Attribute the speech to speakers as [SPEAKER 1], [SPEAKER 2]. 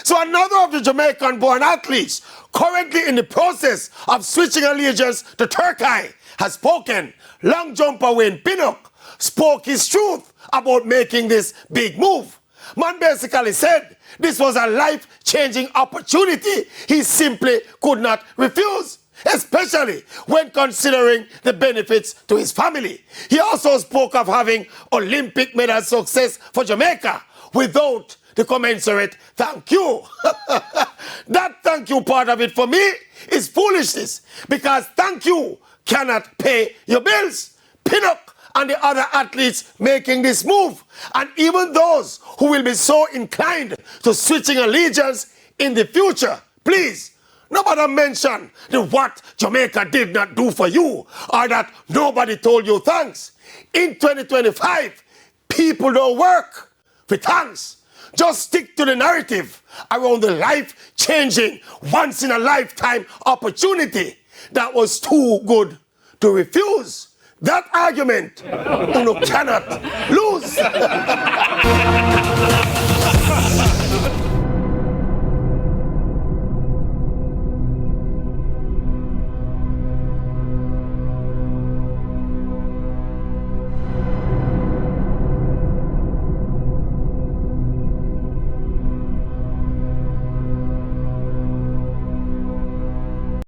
[SPEAKER 1] So another of the Jamaican-born athletes currently in the process of switching allegiance to Turkey has spoken. Long jumper Wayne Pinnock spoke his truth about making this big move. Man basically said this was a life-changing opportunity he simply could not refuse, especially when considering the benefits to his family. He also spoke of having Olympic medal success for Jamaica without the commensurate thank you. That thank you part of it for me is foolishness, because thank you cannot pay your bills. Pinnock and the other athletes making this move, and even those who will be so inclined to switching allegiance in the future, please, nobody mention the what Jamaica did not do for you, or that nobody told you thanks. In 2025, people don't work for thanks. Just stick to the narrative around the life-changing, once-in-a-lifetime opportunity that was too good to refuse. That argument, you cannot lose.